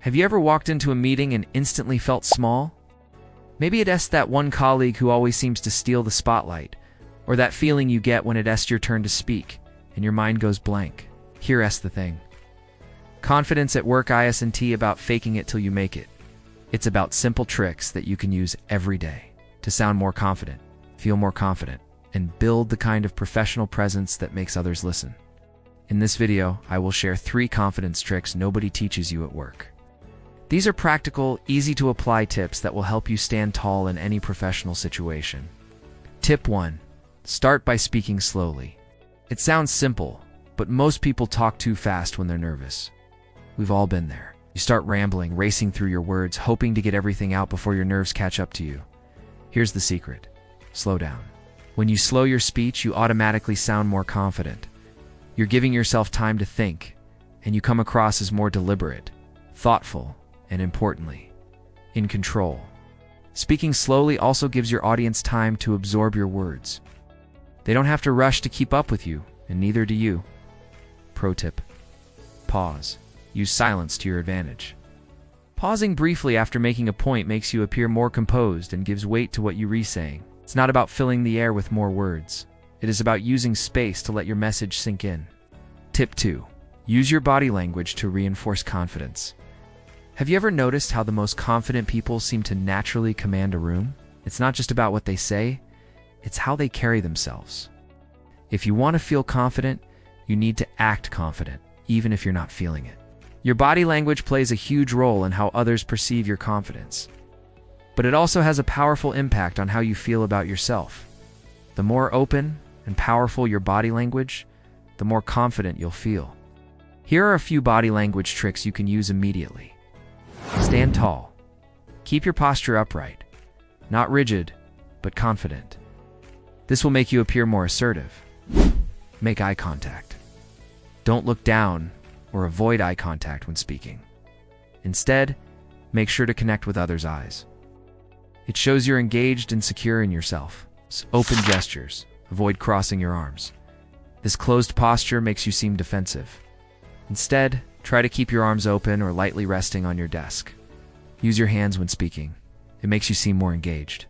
Have you ever walked into a meeting and instantly felt small? Maybe it's that one colleague who always seems to steal the spotlight, or that feeling you get when it's your turn to speak, and your mind goes blank. Here's the thing. Confidence at work isn't about faking it till you make it. It's about simple tricks that you can use every day to sound more confident, feel more confident, and build the kind of professional presence that makes others listen. In this video, I will share 3 confidence tricks nobody teaches you at work. These are practical, easy-to-apply tips that will help you stand tall in any professional situation. Tip 1. Start by speaking slowly. It sounds simple, but most people talk too fast when they're nervous. We've all been there. You start rambling, racing through your words, hoping to get everything out before your nerves catch up to you. Here's the secret. Slow down. When you slow your speech, you automatically sound more confident. You're giving yourself time to think, and you come across as more deliberate, thoughtful, and importantly, in control. Speaking slowly also gives your audience time to absorb your words. They don't have to rush to keep up with you, and neither do you. Pro tip. Pause. Use silence to your advantage. Pausing briefly after making a point makes you appear more composed and gives weight to what you're saying. It's not about filling the air with more words. It is about using space to let your message sink in. Tip 2. Use your body language to reinforce confidence. Have you ever noticed how the most confident people seem to naturally command a room? It's not just about what they say, it's how they carry themselves. If you want to feel confident, you need to act confident, even if you're not feeling it. Your body language plays a huge role in how others perceive your confidence. But it also has a powerful impact on how you feel about yourself. The more open and powerful your body language, the more confident you'll feel. Here are a few body language tricks you can use immediately. Stand tall. Keep your posture upright. Not rigid, but confident. This will make you appear more assertive. Make eye contact. Don't look down or avoid eye contact when speaking. Instead, make sure to connect with others' eyes. It shows you're engaged and secure in yourself. Open gestures. Avoid crossing your arms. This closed posture makes you seem defensive. Instead, try to keep your arms open or lightly resting on your desk. Use your hands when speaking. It makes you seem more engaged.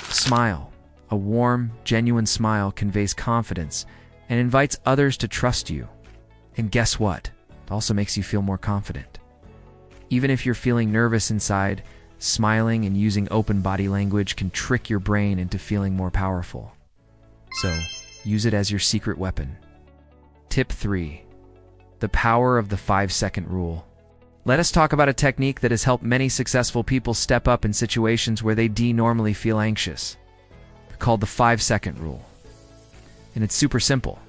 Smile. A warm, genuine smile conveys confidence and invites others to trust you. And guess what? It also makes you feel more confident. Even if you're feeling nervous inside, smiling and using open body language can trick your brain into feeling more powerful. So, use it as your secret weapon. Tip 3. The power of the 5-second rule. Let us talk about a technique that has helped many successful people step up in situations where they normally feel anxious. It's called the 5-second rule. And it's super simple.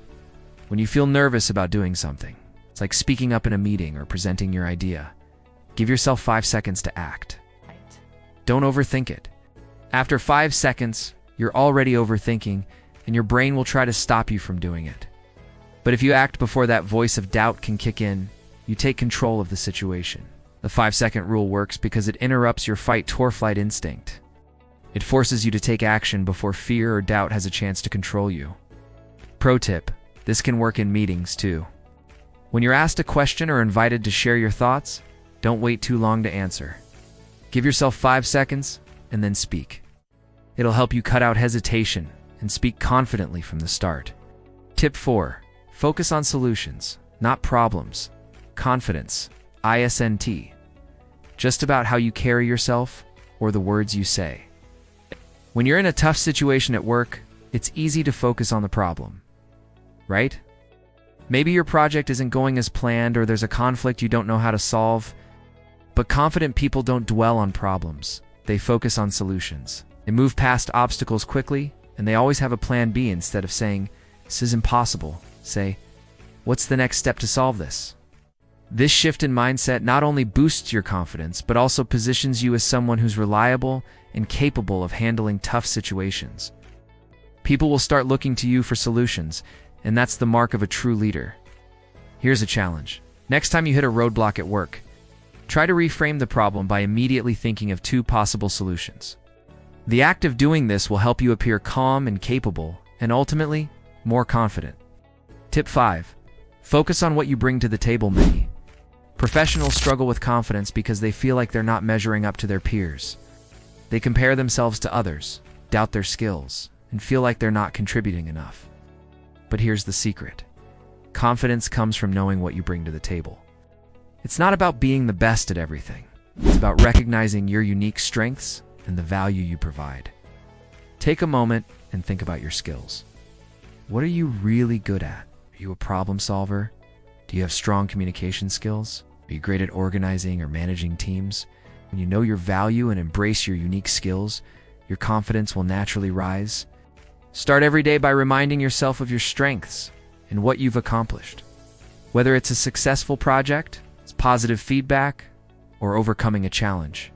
When you feel nervous about doing something, it's like speaking up in a meeting or presenting your idea. Give yourself 5 seconds to act. Don't overthink it. After 5 seconds, you're already overthinking, and your brain will try to stop you from doing it. But if you act before that voice of doubt can kick in, you take control of the situation. The 5-second rule works because it interrupts your fight-or-flight instinct. It forces you to take action before fear or doubt has a chance to control you. Pro tip. This can work in meetings too. When you're asked a question or invited to share your thoughts, don't wait too long to answer. Give yourself 5 seconds and then speak. It'll help you cut out hesitation and speak confidently from the start. Tip 4. Focus on solutions, not problems. Confidence, ISNT. Just about how you carry yourself or the words you say. When you're in a tough situation at work, it's easy to focus on the problem, right? Maybe your project isn't going as planned or there's a conflict you don't know how to solve. But confident people don't dwell on problems. They focus on solutions. They move past obstacles quickly, and they always have a plan B instead of saying, "This is impossible." Say, "What's the next step to solve this?" This shift in mindset not only boosts your confidence, but also positions you as someone who's reliable and capable of handling tough situations. People will start looking to you for solutions, and that's the mark of a true leader. Here's a challenge. Next time you hit a roadblock at work, try to reframe the problem by immediately thinking of 2 possible solutions. The act of doing this will help you appear calm and capable, and ultimately, more confident. Tip 5. Focus on what you bring to the table. Professionals struggle with confidence because they feel like they're not measuring up to their peers. They compare themselves to others, doubt their skills, and feel like they're not contributing enough. But here's the secret. Confidence comes from knowing what you bring to the table. It's not about being the best at everything. It's about recognizing your unique strengths and the value you provide. Take a moment and think about your skills. What are you really good at? Are you a problem solver? Do you have strong communication skills? Are you great at organizing or managing teams? When you know your value and embrace your unique skills, your confidence will naturally rise. Start every day by reminding yourself of your strengths and what you've accomplished. Whether it's a successful project, it's positive feedback, or overcoming a challenge.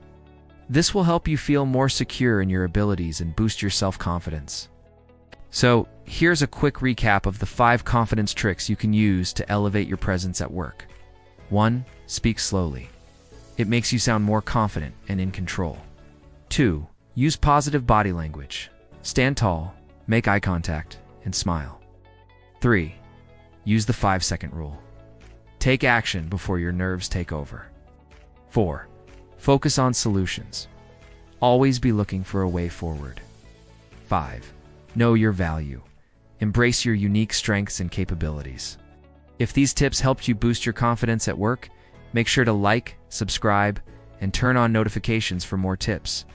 This will help you feel more secure in your abilities and boost your self-confidence. So, here's a quick recap of the 5 confidence tricks you can use to elevate your presence at work. 1. Speak slowly. It makes you sound more confident and in control. 2. Use positive body language. Stand tall, make eye contact, and smile. 3. Use the 5-second rule. Take action before your nerves take over. 4. Focus on solutions. Always be looking for a way forward. 5. Know your value. Embrace your unique strengths and capabilities. If these tips helped you boost your confidence at work, make sure to like, subscribe, and turn on notifications for more tips.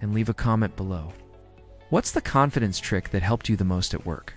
And leave a comment below. What's the confidence trick that helped you the most at work?